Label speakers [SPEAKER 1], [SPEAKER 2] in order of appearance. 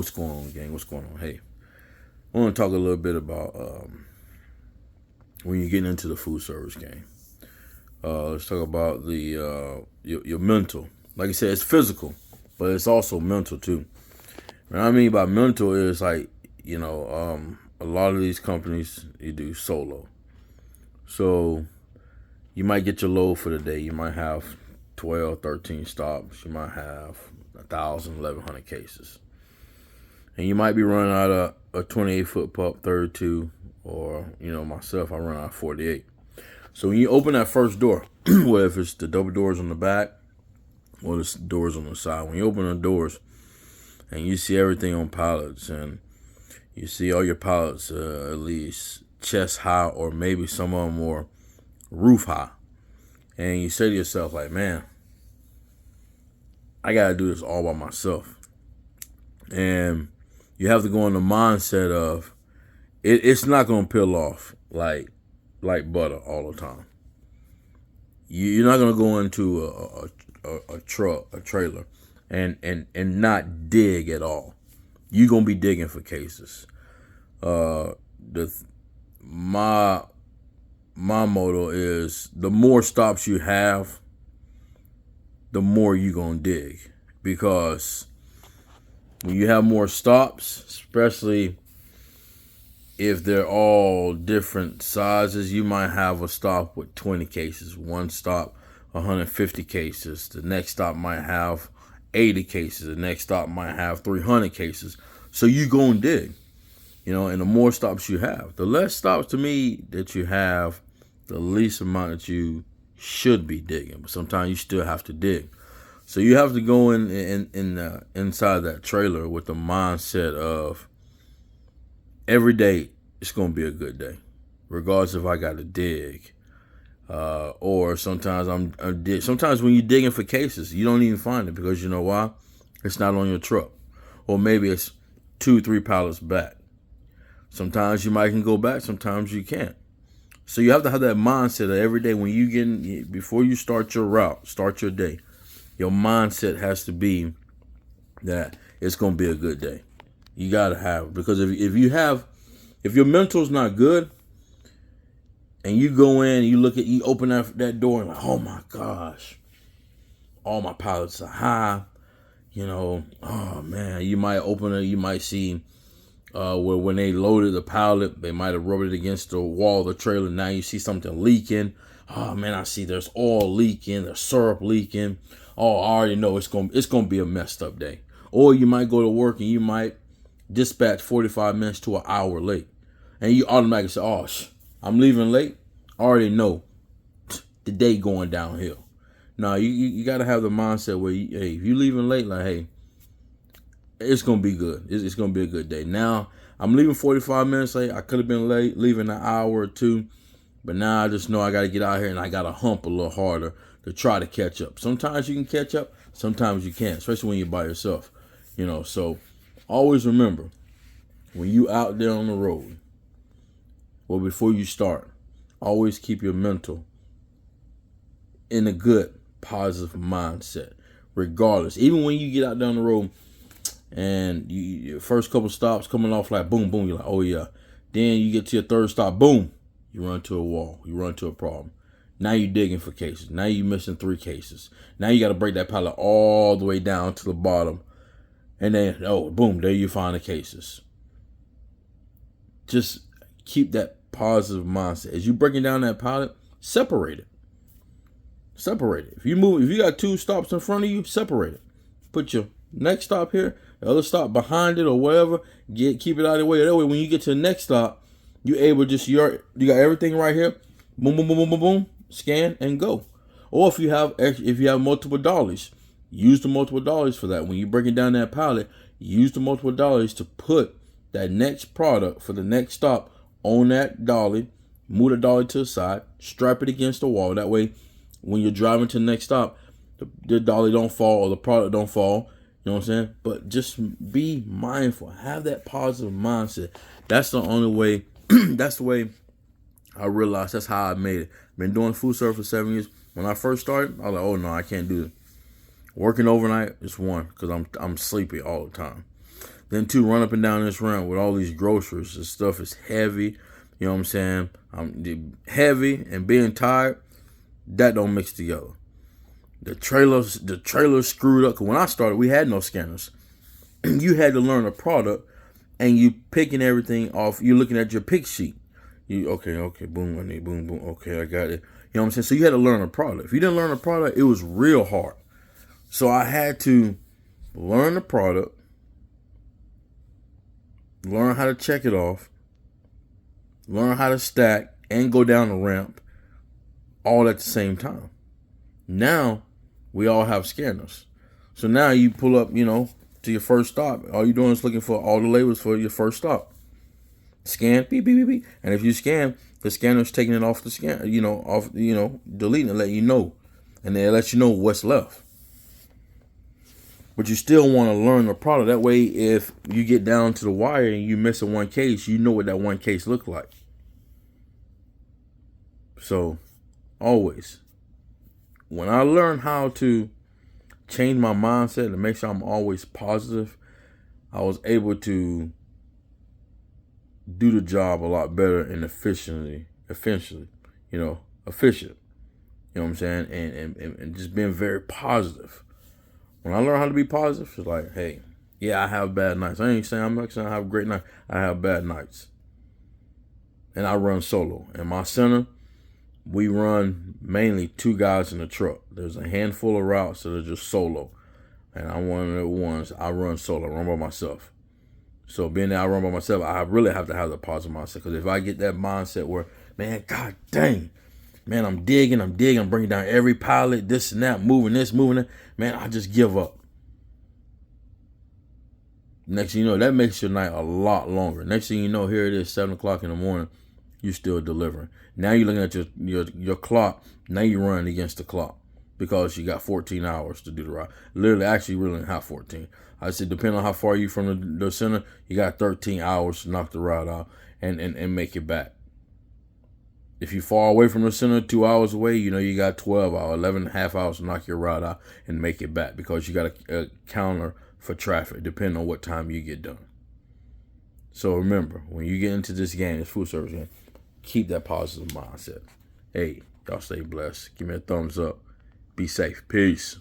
[SPEAKER 1] What's going on, gang? What's going on? Hey, I want to talk a little bit about when you get into the food service game. Let's talk about the your mental. Like I said, it's physical, but it's also mental too. What I mean by mental is like, a lot of these companies, you do solo. So you might get your load for the day. You might have 12, 13 stops. You might have 1,000, 1,100 cases. And you might be running out of a 28-foot pup, 32, or, myself, I run out of 48. So when you open that first door, whether if it's the double doors on the back or the doors on the side, when you open the doors and you see everything on pallets and you see all your pallets at least chest high or maybe some of them more roof high, and you say to yourself, like, man, I got to do this all by myself. And you have to go in the mindset of it's not going to peel off like butter all the time. You're not going to go into a truck, a trailer, and not dig at all. You're going to be digging for cases. My motto is the more stops you have, the more you're going to dig. Because when you have more stops, especially if they're all different sizes, you might have a stop with 20 cases, one stop 150 cases, the next stop might have 80 cases, the next stop might have 300 cases. So you go and dig, and the more stops you have, the less stops to me that you have, the least amount that you should be digging. But sometimes you still have to dig. So you have to go inside that trailer with the mindset of every day it's going to be a good day, regardless if I got to dig. Or sometimes sometimes when you're digging for cases, you don't even find it because you know why? It's not on your truck. Or maybe it's 2-3 pallets back. Sometimes you might can go back, sometimes you can't. So you have to have that mindset of every day when you before you start your route, start your day, your mindset has to be that it's going to be a good day. You got to have it. Because if your mental's not good and you go in, you open that door and like, oh my gosh, all my pallets are high, oh man, you might open it, you might see where when they loaded the pallet, they might have rubbed it against the wall of the trailer. Now you see something leaking. Oh man, I see there's oil leaking, there's syrup leaking. Oh, I already know it's gonna be a messed up day. Or you might go to work and you might dispatch 45 minutes to an hour late, and you automatically say, "Oh, I'm leaving late." I already know the day going downhill. No, you got to have the mindset where if you leaving late, like, hey, it's gonna be good. It's gonna be a good day. Now I'm leaving 45 minutes late. I could have been late, leaving an hour or two. But now I just know I got to get out here and I got to hump a little harder to try to catch up. Sometimes you can catch up, sometimes you can't, especially when you're by yourself. So always remember, when you out there on the road, well, before you start, always keep your mental in a good, positive mindset, regardless. Even when you get out there on the road and your first couple stops coming off like boom, boom, you're like, oh yeah. Then you get to your third stop, boom. You run to a wall. You run to a problem. Now you're digging for cases. Now you're missing 3 cases. Now you got to break that pallet all the way down to the bottom. And then, boom, there you find the cases. Just keep that positive mindset. As you breaking down that pallet, separate it. Separate it. If you got 2 stops in front of you, separate it. Put your next stop here, the other stop behind it or whatever. Keep it out of the way. That way, when you get to the next stop, you able just you got everything right here. Boom, boom, boom, boom, boom, boom. Scan and go. Or if you have multiple dollies, use the multiple dollies for that. When you're breaking down that pallet, use the multiple dollies to put that next product for the next stop on that dolly. Move the dolly to the side, strap it against the wall. That way, when you're driving to the next stop, the dolly don't fall or the product don't fall. You know what I'm saying? But just be mindful. Have that positive mindset. That's the only way. That's the way I realized. That's how I made it. Been doing food service for 7 years. When I first started, I was like, oh no, I can't do it. Working overnight is one because I'm sleepy all the time. Then two, run up and down this ramp with all these groceries. This stuff is heavy. You know what I'm saying? Heavy and being tired, that don't mix together. The trailer's screwed up. Cause when I started, we had no scanners. You had to learn a product, and you picking everything off. You're looking at your pick sheet. Okay, boom, I need boom. Okay, I got it. You know what I'm saying? So you had to learn a product. If you didn't learn a product, it was real hard. So I had to learn the product, learn how to check it off, learn how to stack, and go down the ramp all at the same time. Now, we all have scanners. So now you pull up, to your first stop. All you're doing is looking for all the labels for your first stop. Scan, beep, beep, beep, beep. And if you scan, the scanner's taking it off the scan, deleting it, letting you know. And then it lets you know what's left. But you still want to learn the product. That way, if you get down to the wire and you miss a one case, you know what that one case looked like. So, always, when I learned how to change my mindset and make sure I'm always positive, I was able to do the job a lot better and efficient. You know what I'm saying? And just being very positive. When I learn how to be positive, it's like, hey, yeah, I have bad nights. I'm not saying I have great nights. I have bad nights. And I run solo. In my center, we run mainly two guys in the truck. There's a handful of routes that are just solo. And I'm one of the ones, I run solo. I run by myself. So being that I run by myself, I really have to have the positive mindset. Because if I get that mindset where, man, god dang, man, I'm digging, I'm bringing down every pallet, this and that, moving this, moving that, man, I just give up. Next thing you know, that makes your night a lot longer. Next thing you know, here it is, 7 o'clock in the morning, you're still delivering. Now you're looking at your clock. Now you're running against the clock because you got 14 hours to do the ride. Literally, actually, really have 14. I said, depending on how far you from the center, you got 13 hours to knock the ride out and make it back. If you're far away from the center, 2 hours away, you got 12 hours, 11 and a half hours to knock your ride out and make it back because you got a counter for traffic, depending on what time you get done. So remember, when you get into this game, this food service game, keep that positive mindset. Hey, y'all stay blessed. Give me a thumbs up. Be safe. Peace.